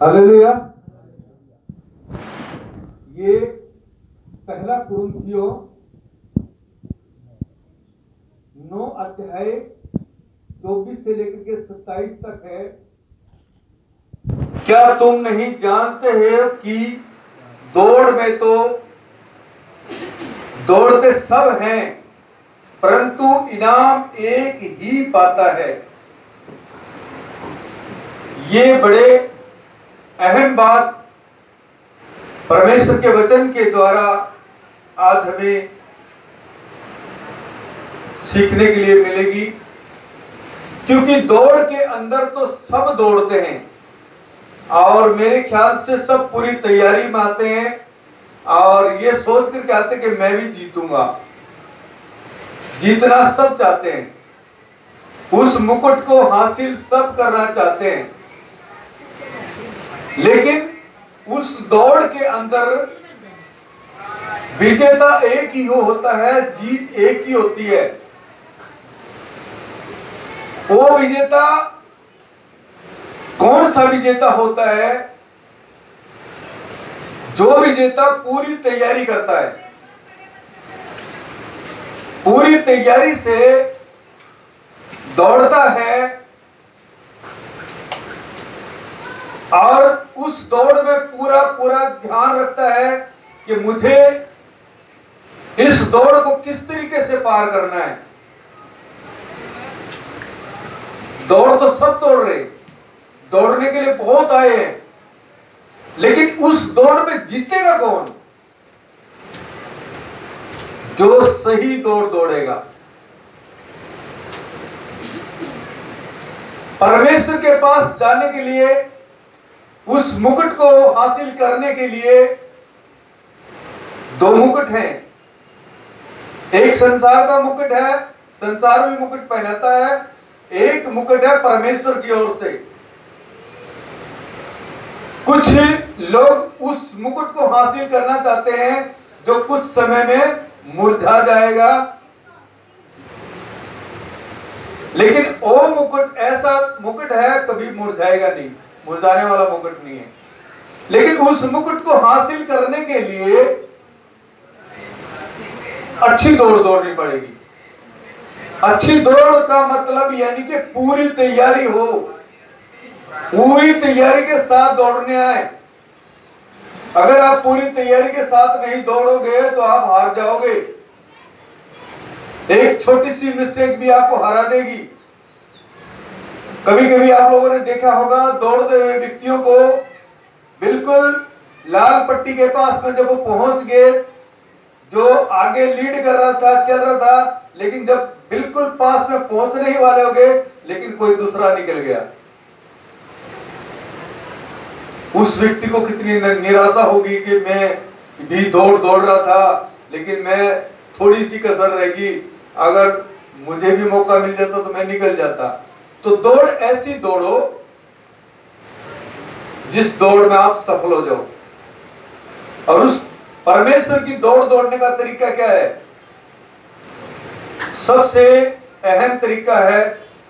Hallelujah. ये पहला कुरिन्थियों 9 अध्याय 24 से लेकर के 27 तक है। क्या तुम नहीं जानते हो कि दौड़ में तो दौड़ते सब हैं, परंतु इनाम एक ही पाता है। ये बड़े अहम बात परमेश्वर के वचन के द्वारा आज हमें सीखने के लिए मिलेगी, क्योंकि दौड़ के अंदर तो सब दौड़ते हैं और मेरे ख्याल से सब पूरी तैयारी में आते हैं और ये सोच करके आते हैं कि मैं भी जीतूंगा। जीतना सब चाहते हैं, उस मुकुट को हासिल सब करना चाहते हैं, लेकिन उस दौड़ के अंदर विजेता एक ही होता है, जीत एक ही होती है। वो विजेता कौन सा विजेता होता है? जो विजेता पूरी तैयारी करता है, पूरी तैयारी से दौड़ता है और उस दौड़ में पूरा पूरा ध्यान रखता है कि मुझे इस दौड़ को किस तरीके से पार करना है। दौड़ तो सब दौड़ रहे, दौड़ने के लिए बहुत आए हैं, लेकिन उस दौड़ में जीतेगा कौन? जो सही दौड़ दौड़ेगा। परमेश्वर के पास जाने के लिए, उस मुकुट को हासिल करने के लिए दो मुकुट हैं। एक संसार का मुकुट है, संसार भी मुकुट पहनाता है। एक मुकुट है परमेश्वर की ओर से। कुछ लोग उस मुकुट को हासिल करना चाहते हैं जो कुछ समय में मुरझा जाएगा, लेकिन वो मुकुट ऐसा मुकुट है कभी मुरझाएगा नहीं, मुरझाने वाला मुकुट नहीं है। लेकिन उस मुकुट को हासिल करने के लिए अच्छी दौड़ दौड़नी पड़ेगी। अच्छी दौड़ का मतलब यानी कि पूरी तैयारी हो, पूरी तैयारी के साथ दौड़ने आए। अगर आप पूरी तैयारी के साथ नहीं दौड़ोगे तो आप हार जाओगे। एक छोटी सी मिस्टेक भी आपको हरा देगी। कभी कभी आप लोगों ने देखा होगा दौड़ते हुए व्यक्तियों को, बिल्कुल लाल पट्टी के पास में जब वो पहुंच गए, जो आगे लीड कर रहा था, चल रहा था, लेकिन जब बिल्कुल पास में पहुंचने ही वाले हो गए, लेकिन कोई दूसरा निकल गया। उस व्यक्ति को कितनी निराशा होगी कि मैं भी दौड़ रहा था, लेकिन मैं थोड़ी सी कसर रहेगी, अगर मुझे भी मौका मिल जाता तो मैं निकल जाता। तो दौड़ ऐसी दौड़ो जिस दौड़ में आप सफल हो जाओ। और उस परमेश्वर की दौड़ दौड़ने का तरीका क्या है? सबसे अहम तरीका है,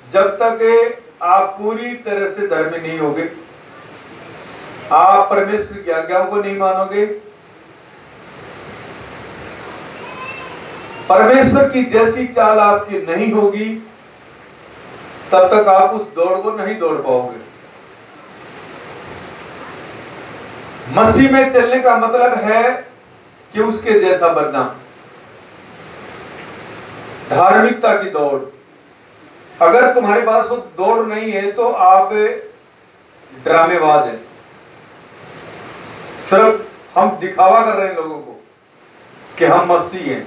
जब तक आप पूरी तरह से धर्मी नहीं होगे, आप परमेश्वर की आज्ञाओं को नहीं मानोगे, परमेश्वर की जैसी चाल आपकी नहीं होगी, तब तक आप उस दौड़ को नहीं दौड़ पाओगे। मसीह में चलने का मतलब है कि उसके जैसा बनना। धार्मिकता की दौड़। अगर तुम्हारे पास वो दौड़ नहीं है तो आप ड्रामेबाज हैं। सिर्फ हम दिखावा कर रहे हैं लोगों को कि हम मसीह हैं,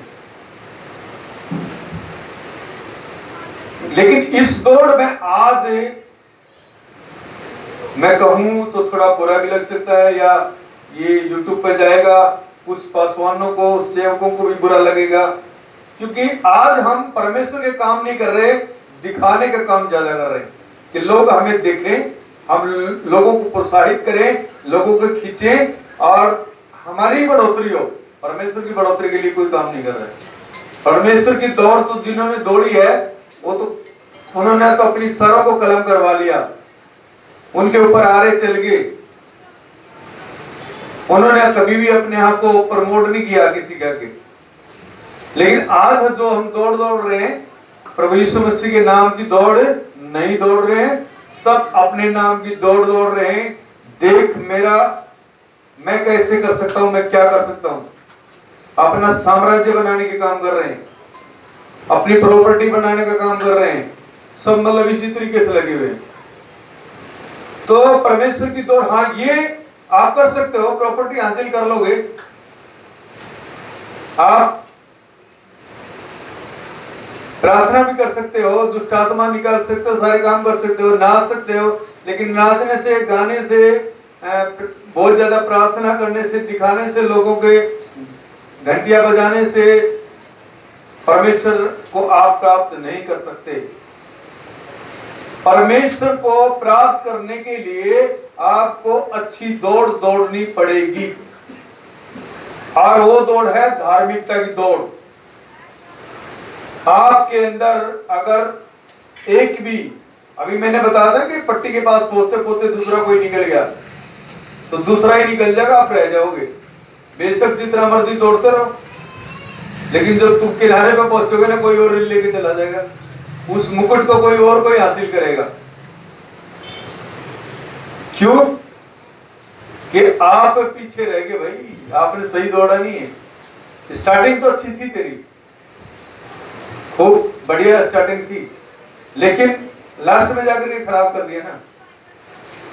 लेकिन इस दौड़ में आज मैं कहूं तो थोड़ा बुरा भी लग सकता है, या ये YouTube पे जाएगा, कुछ पासवानों को, सेवकों को भी बुरा लगेगा, क्योंकि आज हम परमेश्वर के काम नहीं कर रहे, दिखाने का काम ज्यादा कर रहे हैं कि लोग हमें देखें, हम लोगों को प्रोत्साहित करें, लोगों को खींचें और हमारी बढ़ोतरी हो। परमेश्वर की बढ़ोतरी के लिए कोई काम नहीं कर रहे। परमेश्वर की दौड़ तो जिन्होंने दौड़ी है, वो तो उन्होंने तो अपनी सरों को कलम करवा लिया, उनके ऊपर आरे चल गए, उन्होंने कभी भी अपने आप को प्रमोट नहीं किया किसी का के। लेकिन आज जो हम दौड़ रहे हैं, प्रभु यीशु मसीह के नाम की दौड़ नहीं दौड़ रहे हैं, सब अपने नाम की दौड़ रहे हैं। देख मेरा, मैं कैसे कर सकता हूं, मैं क्या कर सकता हूं। अपना साम्राज्य बनाने के काम कर रहे हैं, अपनी प्रॉपर्टी बनाने का काम कर रहे हैं, सब मतलब इसी तरीके से लगे हुए हैं। तो परमेश्वर की दौड़, हाँ ये आप कर सकते हो, प्रॉपर्टी हासिल कर लोगे, आप प्रार्थना भी कर सकते हो, दुष्ट आत्मा निकाल सकते हो, सारे काम कर सकते हो, नाच सकते हो। लेकिन नाचने से, गाने से, बहुत ज्यादा प्रार्थना करने से, दिखाने से, लोगों के घंटियां बजाने से परमेश्वर को आप प्राप्त नहीं कर सकते। परमेश्वर को प्राप्त करने के लिए आपको अच्छी दौड़ दौड़नी पड़ेगी, और वो दौड़ है धार्मिकता की दौड़। आपके अंदर अगर एक भी, अभी मैंने बताया था कि पट्टी के पास पहुंचते पहुंचते दूसरा कोई निकल गया तो दूसरा ही निकल जाएगा, आप रह जाओगे। बेशक जितना मर्जी दौड़ते रहो, लेकिन जब तुम किनारे पे पहुंचोगे ना, कोई और लेके चला जाएगा, उस मुकुट को कोई हासिल करेगा। क्यों? कि आप पीछे रह गए भाई, आपने सही दौड़ा नहीं है। स्टार्टिंग तो अच्छी थी तेरी, खूब बढ़िया स्टार्टिंग थी, लेकिन लास्ट में जाकर ये खराब कर दिया ना।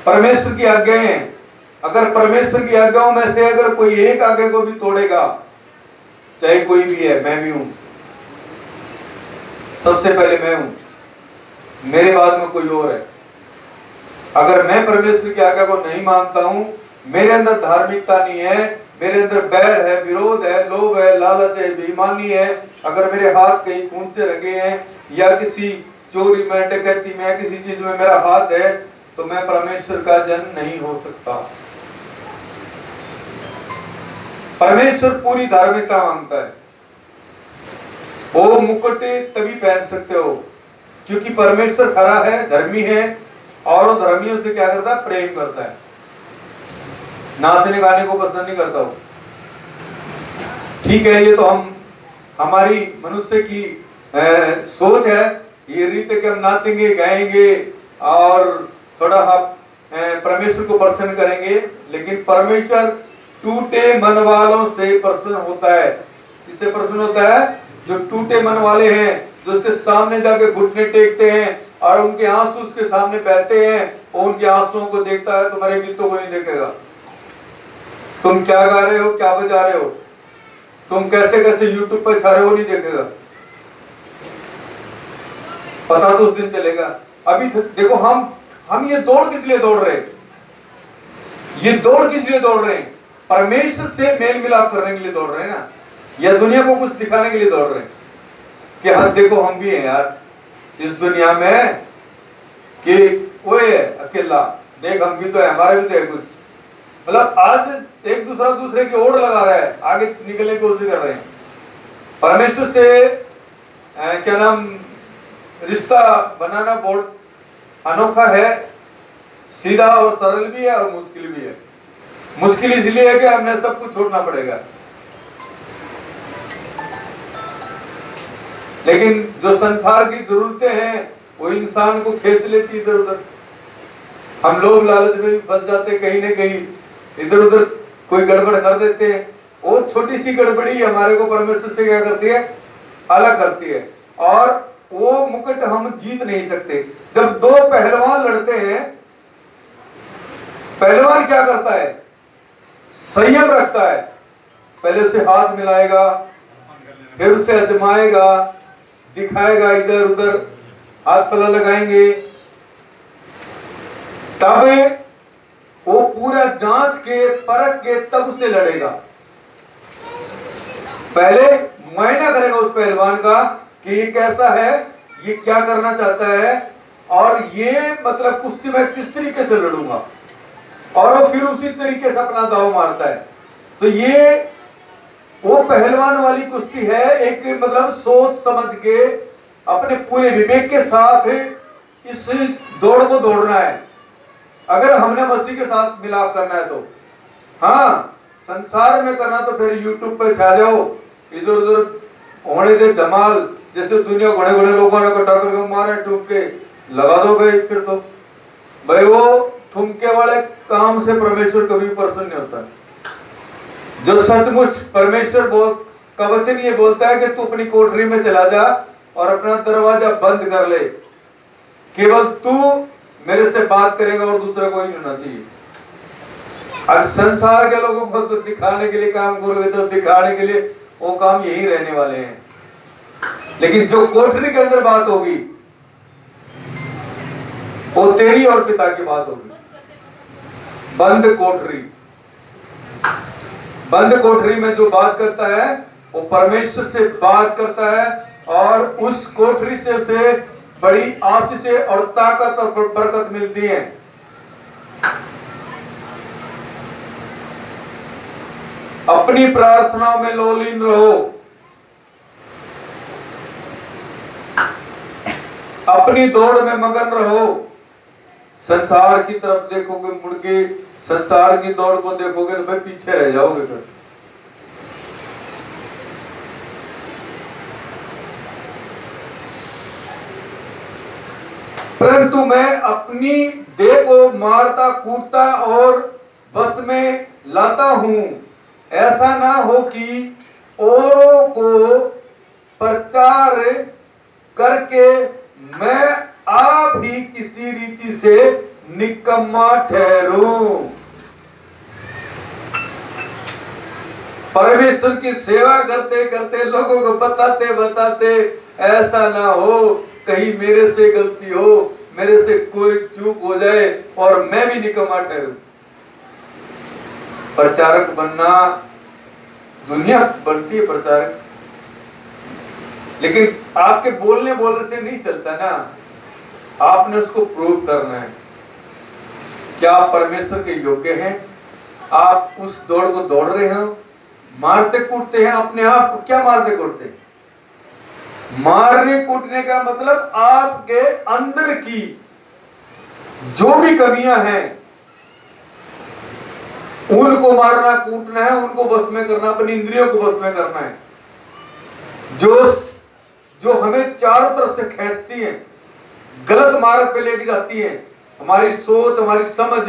परमेश्वर की आज्ञाएं हैं, अगर परमेश्वर की आज्ञाओं में से अगर कोई एक आज्ञा को भी तोड़ेगा, चाहे कोई भी है, मैं भी हूं, सबसे पहले मैं हूं, मेरे बाद में कोई और है। अगर मैं परमेश्वर की आज्ञा को नहीं मानता हूं, मेरे अंदर धार्मिकता नहीं है, मेरे अंदर बैर है, विरोध है, लोभ है, लालच है, बेईमानी है, अगर मेरे हाथ कहीं खून से रंगे हैं, या किसी चोरी में, डकैती में, किसी चीज में मेरा हाथ है, तो मैं परमेश्वर का जन नहीं हो सकता। परमेश्वर पूरी धार्मिकता मांगता है। वो मुकुट तभी पहन सकते हो क्योंकि परमेश्वर खरा है, धर्मी है, और धर्मियों से क्या करता है? प्रेम करता है। नाचने गाने को पसंद नहीं करता हो, ठीक है, ये तो हमारी मनुष्य की सोच है, ये रीत है कि हम नाचेंगे, गाएंगे और थोड़ा हम परमेश्वर को प्रसन्न करेंगे। लेकिन परमेश्वर टूटे मन वालों से प्रसन्न होता है। किससे प्रसन्न होता है? जो टूटे मन वाले हैं, जो उसके सामने जाके घुटने टेकते हैं और उनके आंसू उसके सामने बहते हैं, और उनके आंसुओं को देखता है, तुम्हारे गीतों को नहीं देखेगा। तुम क्या गा रहे हो, क्या बजा रहे हो, तुम कैसे कैसे यूट्यूब पर छा रहे हो, नहीं देखेगा। पता तो उस दिन चलेगा। अभी देखो, हम ये दौड़ किस लिए दौड़ रहे हैं? ये दौड़ किस लिए दौड़ रहे हैं? परमेश्वर से मेल मिलाप करने के लिए दौड़ रहे हैं ना, या दुनिया को कुछ दिखाने के लिए दौड़ रहे हैं कि हाँ देखो हम भी हैं यार इस दुनिया में, कि वो है अकेला, देख हम भी तो है, हमारा भी तो है कुछ। मतलब आज एक दूसरा दूसरे की ओर लगा रहा है, आगे निकलने की कोशिश कर रहे हैं। परमेश्वर से क्या नाम, रिश्ता बनाना बहुत अनोखा है, सीधा और सरल भी है और मुश्किल भी है। मुश्किल इसलिए है कि हमने सब कुछ छोड़ना पड़ेगा, लेकिन जो संसार की जरूरतें हैं वो इंसान को खींच लेती इधर उधर। हम लोग लालच में भी फंस जाते, कहीं ना कहीं इधर उधर कोई गड़बड़ कर देते हैं। वो छोटी सी गड़बड़ी हमारे को परमेश्वर से क्या करती है? अलग करती है, और वो मुकुट हम जीत नहीं सकते। जब दो पहलवान लड़ते हैं, पहलवान क्या करता है? संयम रखता है, पहले उसे हाथ मिलाएगा, फिर उसे आजमाएगा, दिखाएगा, इधर उधर हाथ पला लगाएंगे, तब वो पूरा जांच के परख के तब उससे लड़ेगा। पहले मुआयना करेगा उस पहलवान का कि ये कैसा है, ये क्या करना चाहता है, और ये मतलब कुश्ती में किस तरीके से लड़ूंगा, और वो फिर उसी तरीके से अपना दाव मारता है। तो ये वो पहलवान वाली कुश्ती है, एक मतलब सोच समझ के अपने पूरे विवेक के साथ इस दौड़ को दौड़ना है। अगर हमने मसीह के साथ मिलाप करना है तो हाँ, संसार में करना तो फिर यूट्यूब पे छा जाओ, इधर उधर होने दे धमाल, जैसे दुनिया घोड़े घोड़े लोगों ने इकट्ठा करके मारे ठुमके लगा दो भाई। फिर तो भाई वो ठुमके वाले काम से परमेश्वर कभी प्रसन्न नहीं होता। जो सचमुच परमेश्वर का वचन ये बोलता है कि तू अपनी कोठरी में चला जा और अपना दरवाजा बंद कर ले, केवल तू मेरे से बात करेगा और दूसरा कोई नहीं होना चाहिए। अब संसार के लोगों को तो दिखाने के लिए काम करोगे तो दिखाने के लिए वो काम यही रहने वाले हैं, लेकिन जो कोठरी के अंदर बात होगी वो तेरी और पिता की बात होगी। बंद कोठरी, बंद कोठरी में जो बात करता है वो परमेश्वर से बात करता है, और उस कोठरी से उसे बड़ी आशीष और ताकत और बरकत मिलती है। अपनी प्रार्थनाओं में लोलीन रहो, अपनी दौड़ में मगन रहो। संसार की तरफ देखोगे मुड़ के, संसार की दौड़ को देखोगे तो भाई पीछे रह जाओगे फिर। परंतु मैं अपनी देह को मारता कूटता और बस में लाता हूं, ऐसा ना हो कि औरों को प्रचार करके मैं आप ही किसी रीति से निकम्मा ठहरूं। परमेश्वर की सेवा करते करते लोगों को बताते बताते ऐसा ना हो कहीं मेरे से गलती हो, मेरे से कोई चूक हो जाए और मैं भी निकम्मा ठहरूं। प्रचारक बनना, दुनिया बनती है प्रचारक, लेकिन आपके बोलने से नहीं चलता ना, आपने उसको प्रूव करना है। क्या आप परमेश्वर के योग्य हैं? आप उस दौड़ को दौड़ रहे हो? मारते कूटते हैं अपने आप को, क्या मारते कूटते? मारने कूटने का मतलब आपके अंदर की जो भी कमियां हैं उनको मारना कूटना है, उनको बस में करना, अपनी इंद्रियों को बस में करना है, जो हमें चारों तरफ से खींचती है, गलत मार्ग पे लेके जाती है, हमारी सोच, हमारी समझ,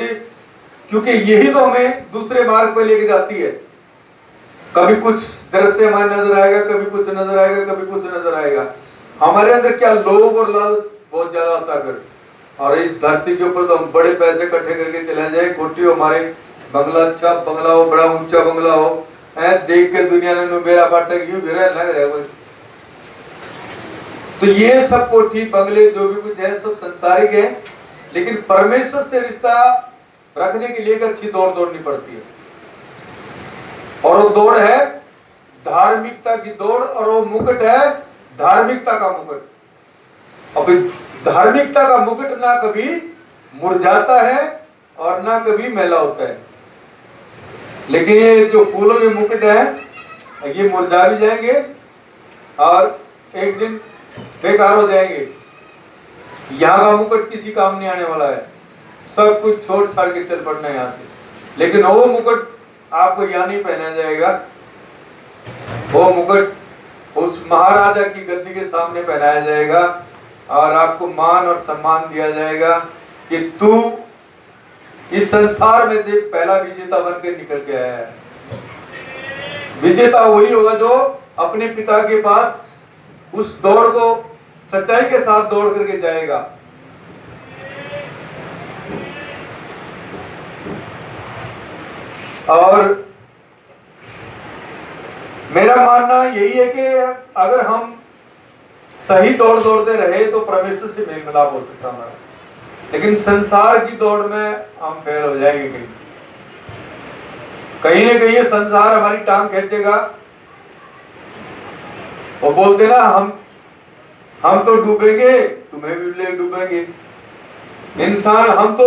क्योंकि यही तो हमें दूसरे मार्ग पे लेके जाती है। कभी कुछ दृश्य हमारे नजर आएगा, कभी कुछ नजर आएगा, कभी कुछ नजर आएगा। हमारे अंदर क्या लोभ और लालच बहुत ज्यादा होता है। और इस धरती के ऊपर तो हम बड़े पैसे इकट्ठे करके चले जाए, कोठी हो हमारे, बंगला अच्छा बंगला हो, बड़ा ऊंचा बंगला हो, देख के दुनिया ने नुबेरा बांटा क्यों गिरा लग रहा है। तो ये सब कोठी बंगले जो भी कुछ है सब संसारिक है, लेकिन परमेश्वर से रिश्ता रखने के लिए एक अच्छी दौड़ दौड़नी पड़ती है, और वो दौड़ है धार्मिकता की दौड़, और वो मुकुट है धार्मिकता का मुकुट। अब धार्मिकता का मुकुट ना कभी मुरझाता है और ना कभी मैला होता है, लेकिन ये जो फूलों के मुकुट है ये मुरझा भी जाएंगे और एक दिन बेकार हो जाएंगे। यहाँ का मुकुट किसी काम नहीं आने वाला है, सब कुछ छोड़ छाड़ के चल पड़ना है यहाँ से, लेकिन वो मुकुट आपको यहाँ नहीं पहना जाएगा। वो मुकुट उस महाराजा की गद्दी के सामने पहनाया जाएगा और आपको मान और सम्मान दिया जाएगा कि तू इस संसार में देख पहला विजेता बन के निकल के आया है। विजेता वही होगा जो अपने पिता के पास उस दौड़ को सच्चाई के साथ दौड़ करके जाएगा। और मेरा मानना यही है कि अगर हम सही दौड़ दौड़ते रहे तो परमेश्वर से मेल मिलाप हो सकता हमारा, लेकिन संसार की दौड़ में हम फेल हो जाएंगे। कहीं ना कहीं संसार हमारी टांग खींचेगा। वो बोलते ना हम तो डूबेंगे, तुम्हें भी ले डूबेंगे। इंसान हम तो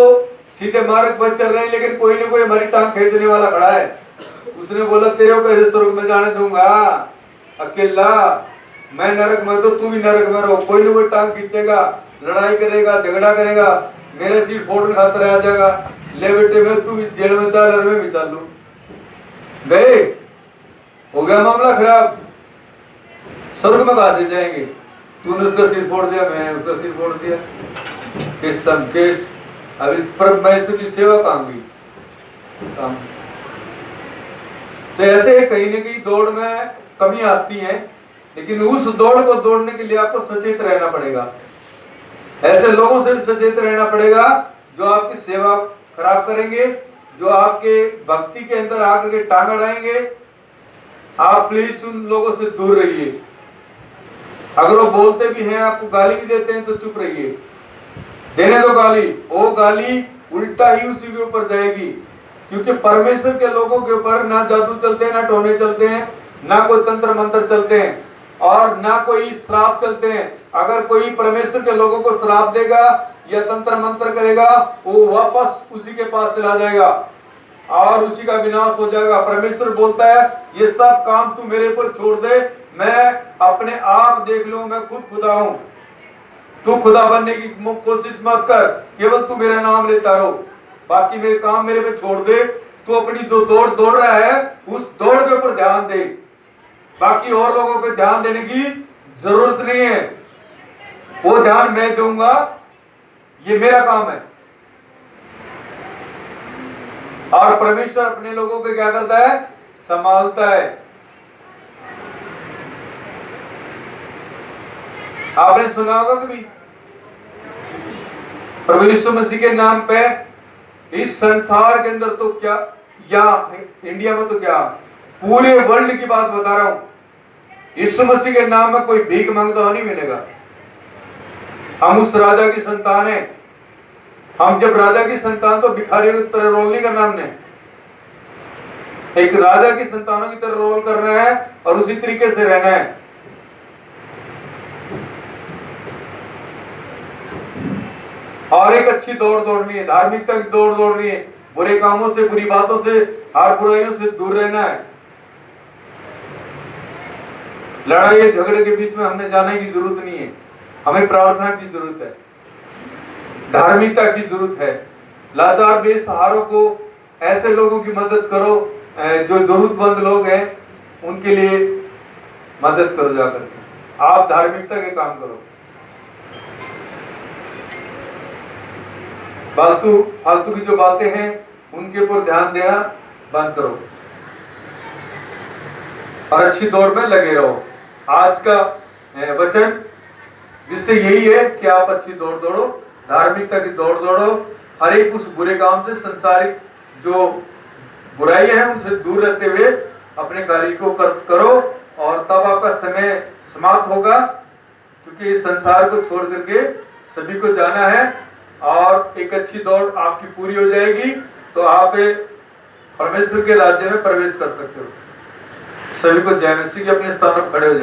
सीधे मार्ग पर चल रहे हैं, लेकिन कोई ना कोई हमारी टांग खींचने वाला खड़ा है। उसने बोला तेरे को कैसे स्वर्ग में जाने दूंगा अकेला, मैं नरक में तो तू भी नरक में रहो। कोई ना कोई टांग खींचेगा, लड़ाई करेगा, झगड़ा करेगा, मेरे सीट फोड़ने खातर आ जाएगा, ले बेटे मैं तू भी जेल में चल और मैं भी चल लू। गए, हो गया मामला खराब, स्वर्ग में कहा से जाएंगे? तूने उसका सिर फोड़ दिया, मैंने उसका सिर फोड़ दिया, केस सब केस। अभी परमेश्वर की सेवा काम की काम। तो ऐसे कहीं न कहीं दौड़ में कमी आती है, लेकिन उस दौड़ को दौड़ने के लिए आपको सचेत रहना पड़ेगा। ऐसे लोगों से भी सचेत रहना पड़ेगा जो आपकी सेवा खराब करेंगे, जो आपके भक्ति के अंदर आकर के टांग अड़ाएंगे। आप प्लीज उन लोगों से दूर रहिए। अगर वो बोलते भी हैं, आपको गाली भी देते हैं, तो चुप रहिए, देने दो गाली। वो गाली उल्टा ही उसी के ऊपर जाएगी, क्योंकि परमेश्वर के लोगों के ऊपर ना जादू चलते हैं, ना टोने चलते हैं, ना कोई तंत्र मंत्र चलते हैं, और ना कोई श्राप चलते हैं। अगर कोई परमेश्वर के लोगों को श्राप देगा या तंत्र मंत्र करेगा, वो वापस उसी के पास चला जाएगा और उसी का विनाश हो जाएगा। परमेश्वर बोलता है, ये सब काम तू मेरे पर छोड़ दे, मैं अपने आप देख लूं, मैं खुद खुदा हूं। तू खुदा बनने की कोशिश मत कर, केवल तू मेरा नाम लेता रहो, बाकी मेरे काम मेरे पे छोड़ दे। तू अपनी जो दौड़ दौड़ रहा है, उस दौड़ के ऊपर ध्यान दे, बाकी और लोगों पे ध्यान देने की जरूरत नहीं है। वो ध्यान मैं दूंगा, ये मेरा काम है। और परमेश्वर अपने लोगों को क्या करता है? संभालता है। आपने सुना होगा कभी, प्रभु यीशु मसीह के नाम पे इस संसार के अंदर तो क्या, या इंडिया में तो क्या, पूरे वर्ल्ड की बात बता रहा हूं, यीशु मसीह के नाम में कोई भीख मांगता हुआ नहीं मिलेगा। हम उस राजा की संतान हैं। हम जब राजा की संतान, तो भिखारियों की तरह रोल नहीं करना हमने, एक राजा की संतानों की तरह रोल करना है और उसी तरीके से रहना है। और एक अच्छी दौड़ दौड़नी है, धार्मिकता की दौड़ दौड़नी है, बुरे कामों से, बुरी बातों से, हर बुराइयों से दूर रहना है। लड़ाई झगड़े के बीच में हमने जाने की जरूरत नहीं है। हमें प्रार्थना की जरूरत है, धार्मिकता की जरूरत है। लाचार बेसहारों को, ऐसे लोगों की मदद करो जो जरूरतमंद लोग हैं, उनके लिए मदद करो जाकर। आप धार्मिकता के काम करो, फालतू की जो बातें हैं उनके ऊपर ध्यान देना बंद करो और अच्छी दौड़ में लगे रहो। आज का वचन जिससे यही है कि आप अच्छी दौड़ दौड़ो, धार्मिकता की दौड़ दौड़ो, हर एक उस बुरे काम से, संसारिक जो बुराई है उनसे दूर रहते हुए अपने कार्य को करो, और तब आपका समय समाप्त होगा, क्योंकि इस संसार को छोड़ करके सभी को जाना है और एक अच्छी दौड़ आपकी पूरी हो जाएगी, तो आप परमेश्वर के राज्य में प्रवेश कर सकते हो। सभी को जय मसीह के अपने स्थान पर खड़े हो जाए।